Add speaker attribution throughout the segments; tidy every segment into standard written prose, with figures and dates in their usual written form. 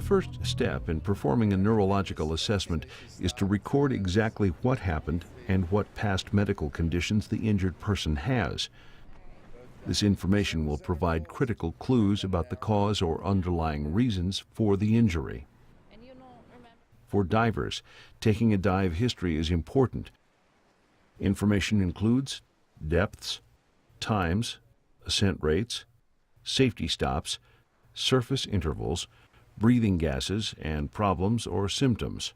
Speaker 1: first step in performing a neurological assessment is to record exactly what happened and what past medical conditions the injured person has. This information will provide critical clues about the cause or underlying reasons for the injury. For divers, taking a dive history is important. Information includes depths, times, ascent rates, safety stops, surface intervals, breathing gases, and problems or symptoms.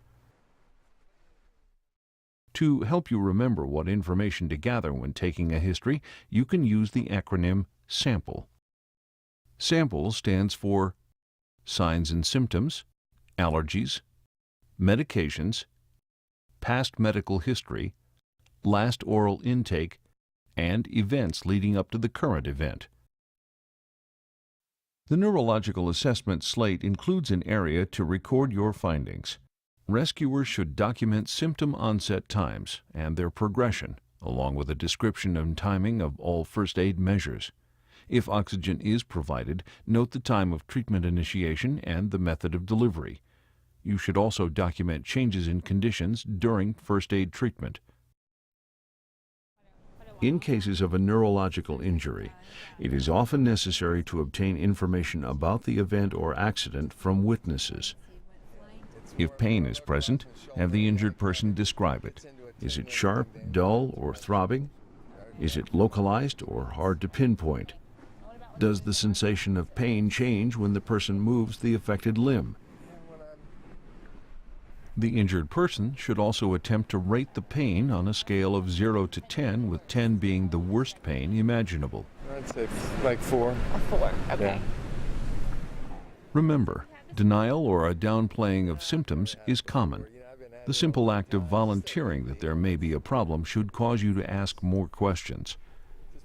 Speaker 1: To help you remember what information to gather when taking a history, you can use the acronym SAMPLE. SAMPLE stands for Signs and Symptoms, Allergies, Medications, Past Medical History, Last Oral Intake, and Events leading up to the current event. The neurological assessment slate includes an area to record your findings. Rescuers should document symptom onset times and their progression, along with a description and timing of all first aid measures. If oxygen is provided, note the time of treatment initiation and the method of delivery. You should also document changes in conditions during first aid treatment. In cases of a neurological injury, it is often necessary to obtain information about the event or accident from witnesses. If pain is present, have the injured person describe it. Is it sharp, dull, or throbbing? Is it localized or hard to pinpoint? Does the sensation of pain change when the person moves the affected limb? The injured person should also attempt to rate the pain on a scale of 0 to 10, with 10 being the worst pain imaginable.
Speaker 2: I'd say like 4.
Speaker 3: A 4, okay.
Speaker 2: Yeah.
Speaker 1: Remember, denial or a downplaying of symptoms is common. The simple act of volunteering that there may be a problem should cause you to ask more questions.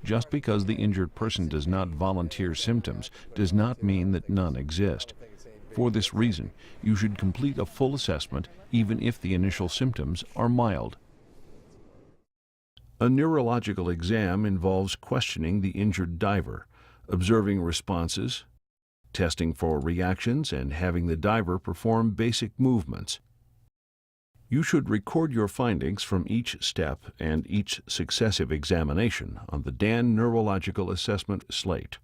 Speaker 1: Just because the injured person does not volunteer symptoms does not mean that none exist. For this reason, you should complete a full assessment even if the initial symptoms are mild. A neurological exam involves questioning the injured diver, observing responses, testing for reactions, and having the diver perform basic movements. You should record your findings from each step and each successive examination on the DAN Neurological Assessment slate.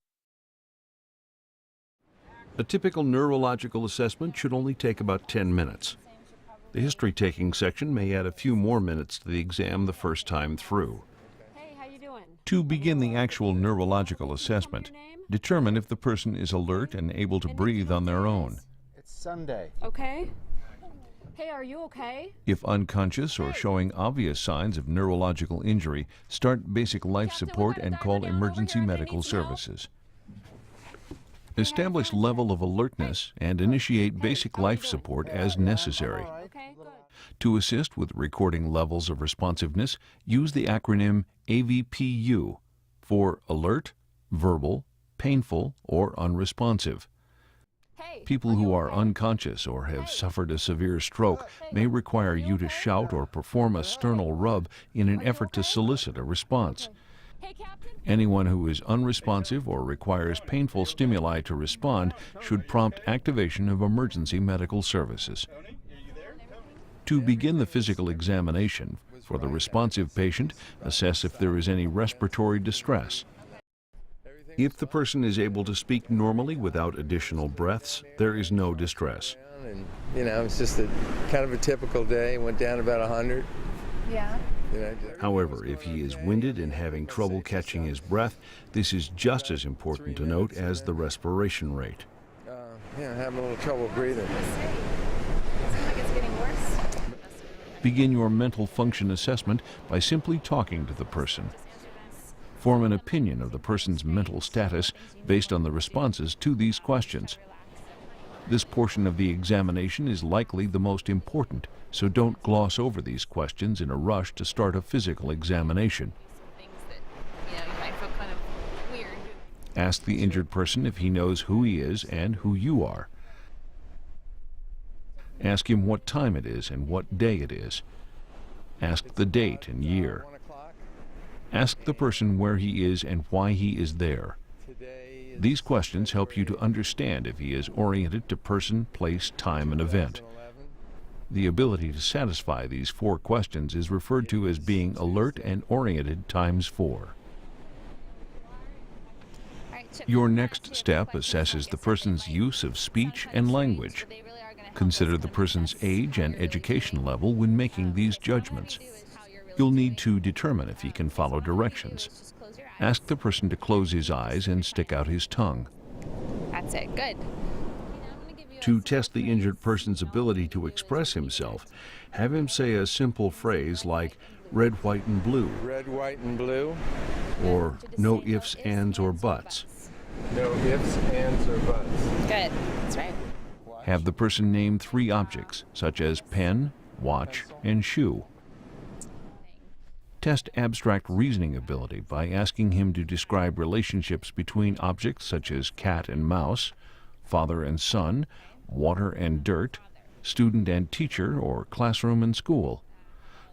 Speaker 1: A typical neurological assessment should only take about 10 minutes. The history-taking section may add a few more minutes to the exam the first time through.
Speaker 3: Hey, how you doing?
Speaker 1: To begin the actual neurological assessment, determine if the person is alert and able to breathe on their own.
Speaker 2: It's Sunday.
Speaker 3: Okay. Hey, are you okay?
Speaker 1: If unconscious or showing obvious signs of neurological injury, start basic life support and call emergency medical services. Establish level of alertness and initiate basic life support as necessary.
Speaker 3: Okay, good.
Speaker 1: To assist with recording levels of responsiveness, use the acronym AVPU for alert, verbal, painful, or unresponsive. People who are unconscious or have suffered a severe stroke may require you to shout or perform a sternal rub in an effort to solicit a response. Anyone who is unresponsive or requires painful stimuli to respond should prompt activation of emergency medical services. To begin the physical examination, for the responsive patient, assess if there is any respiratory distress. If the person is able to speak normally without additional breaths, there is no distress.
Speaker 2: And, it's just kind of a typical day. Went down about 100.
Speaker 3: Yeah.
Speaker 1: However, if he is winded and having trouble catching his breath, this is just as important to note as the respiration rate.
Speaker 2: Having a little trouble breathing.
Speaker 3: Seems like it's getting worse.
Speaker 1: Begin your mental function assessment by simply talking to the person. Form an opinion of the person's mental status based on the responses to these questions. This portion of the examination is likely the most important, so don't gloss over these questions in a rush to start a physical examination.
Speaker 3: You might feel kind of weird.
Speaker 1: Ask the injured person if he knows who he is and who you are. Ask him what time it is and what day it is. Ask the date and year. Ask the person where he is and why he is there.
Speaker 2: Today
Speaker 1: These questions help you to understand if he is oriented to person, place, time, and event. The ability to satisfy these 4 questions is referred to as being alert and oriented times 4. Your next step assesses the person's use of speech and language. Consider the person's age and education level when making these judgments. You'll need to determine if he can follow directions. Ask the person to close his eyes and stick out his tongue.
Speaker 3: That's it. Good.
Speaker 1: To test the injured person's ability to express himself, have him say a simple phrase like red, white, and blue,
Speaker 2: Red, white, and blue.
Speaker 1: or no ifs, ands, or buts.
Speaker 2: No ifs, ands, or buts.
Speaker 3: Good. That's right.
Speaker 1: Have the person name 3 objects, such as pen, watch, and shoe. Test abstract reasoning ability by asking him to describe relationships between objects such as cat and mouse, father and son, water and dirt, student and teacher, or classroom and school.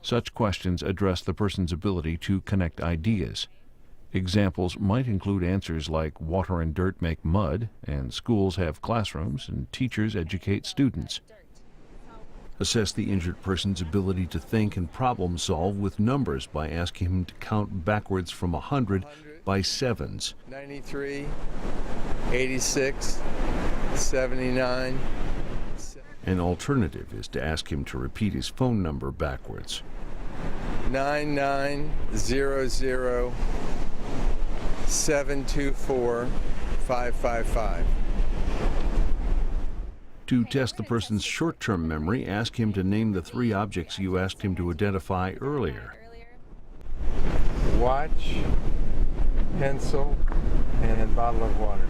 Speaker 1: Such questions address the person's ability to connect ideas. Examples might include answers like water and dirt make mud, and schools have classrooms, and teachers educate students. Assess the injured person's ability to think and problem solve with numbers by asking him to count backwards from 100 by sevens.
Speaker 2: 93, 86, 79.
Speaker 1: An alternative is to ask him to repeat his phone number backwards.
Speaker 2: 9900 724 555.
Speaker 1: To test the person's short-term memory, ask him to name the 3 objects you asked him to identify earlier.
Speaker 2: Watch, pencil, and a bottle of water.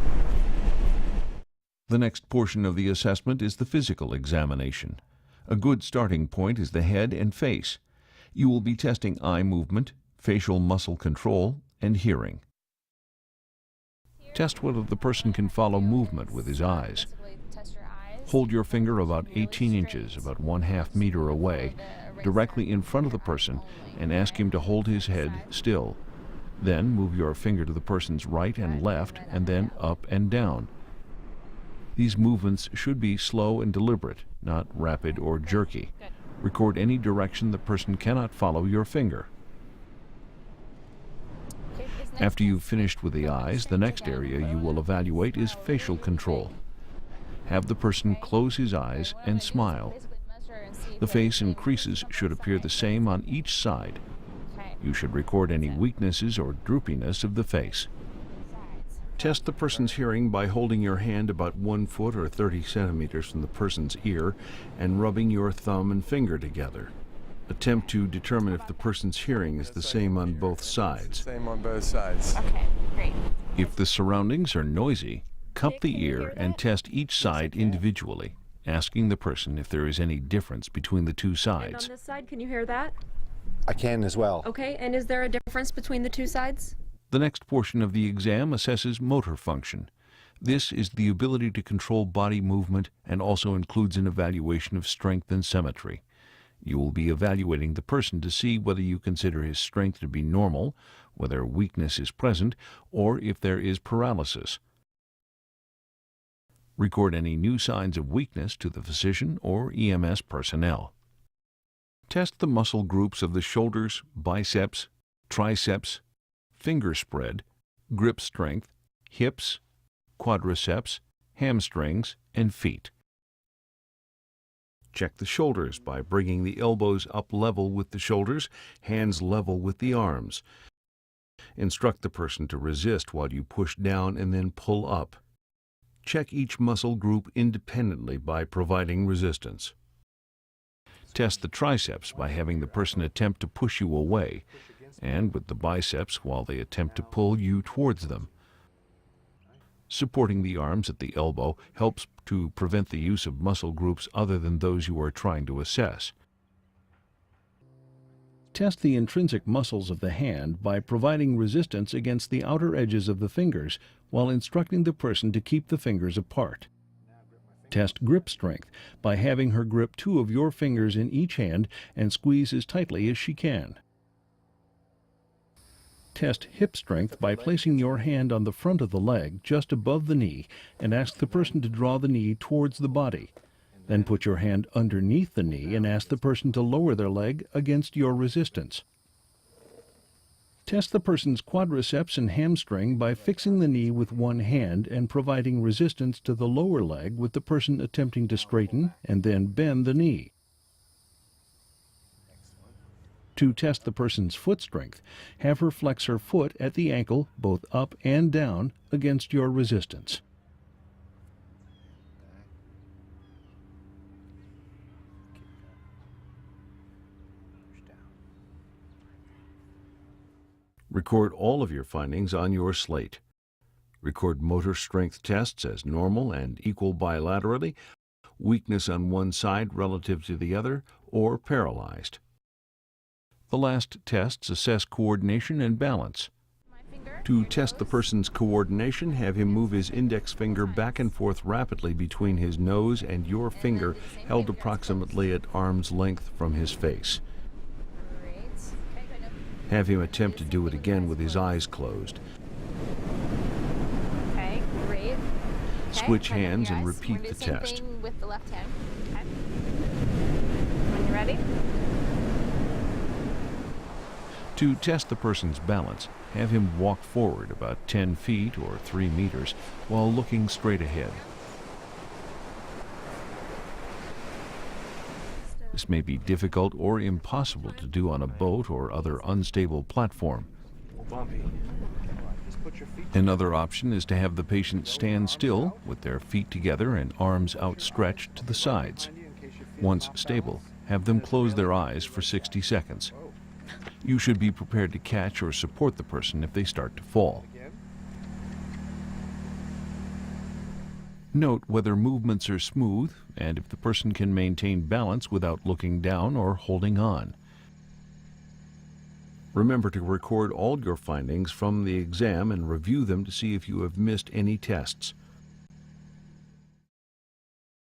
Speaker 1: The next portion of the assessment is the physical examination. A good starting point is the head and face. You will be testing eye movement, facial muscle control, and hearing. Test whether the person can follow movement with his eyes. Hold your finger about 18 inches, about 1/2 meter away, directly in front of the person, and ask him to hold his head still. Then move your finger to the person's right and left, and then up and down. These movements should be slow and deliberate, not rapid or jerky. Record any direction the person cannot follow your finger. After you've finished with the eyes, the next area you will evaluate is facial control. Have the person close his eyes and smile. The face and creases should appear the same on each side. You should record any weaknesses or droopiness of the face. Test the person's hearing by holding your hand about 1 foot or 30 centimeters from the person's ear and rubbing your thumb and finger together. Attempt to determine if the person's hearing is the same on both sides.
Speaker 2: Same on both sides.
Speaker 3: Okay, great.
Speaker 1: If the surroundings are noisy, cup the ear and test each side individually, asking the person if there is any difference between the 2
Speaker 4: And
Speaker 1: sides.
Speaker 4: on this side, can you hear that?
Speaker 5: I can as well.
Speaker 4: Okay, and is there a difference between the 2 sides?
Speaker 1: The next portion of the exam assesses motor function. This is the ability to control body movement and also includes an evaluation of strength and symmetry. You will be evaluating the person to see whether you consider his strength to be normal, whether weakness is present, or if there is paralysis. Record any new signs of weakness to the physician or EMS personnel. Test the muscle groups of the shoulders, biceps, triceps, finger spread, grip strength, hips, quadriceps, hamstrings, and feet. Check the shoulders by bringing the elbows up level with the shoulders, hands level with the arms. Instruct the person to resist while you push down and then pull up. Check each muscle group independently by providing resistance. Test the triceps by having the person attempt to push you away, and with the biceps while they attempt to pull you towards them. Supporting the arms at the elbow helps to prevent the use of muscle groups other than those you are trying to assess. Test the intrinsic muscles of the hand by providing resistance against the outer edges of the fingers while instructing the person to keep the fingers apart. Test grip strength by having her grip 2 of your fingers in each hand and squeeze as tightly as she can. Test hip strength by placing your hand on the front of the leg just above the knee and ask the person to draw the knee towards the body. Then put your hand underneath the knee and ask the person to lower their leg against your resistance. Test the person's quadriceps and hamstring by fixing the knee with one hand and providing resistance to the lower leg with the person attempting to straighten and then bend the knee. To test the person's foot strength, have her flex her foot at the ankle, both up and down, against your resistance. Record all of your findings on your slate. Record motor strength tests as normal and equal bilaterally, weakness on one side relative to the other, or paralyzed. The last tests assess coordination and balance. To test the person's coordination, have him move his index finger back and forth rapidly between his nose and your finger, held approximately at arm's length from his face. Have him attempt to do it again with his eyes closed.
Speaker 3: Okay, great.
Speaker 1: Switch hands and repeat the test.
Speaker 3: Same thing with the left hand. Okay. When you're ready.
Speaker 1: To test the person's balance, have him walk forward about 10 feet or 3 meters while looking straight ahead. This may be difficult or impossible to do on a boat or other unstable platform. Another option is to have the patient stand still with their feet together and arms outstretched to the sides. Once stable, have them close their eyes for 60 seconds. You should be prepared to catch or support the person if they start to fall. Note whether movements are smooth and if the person can maintain balance without looking down or holding on. Remember to record all your findings from the exam and review them to see if you have missed any tests.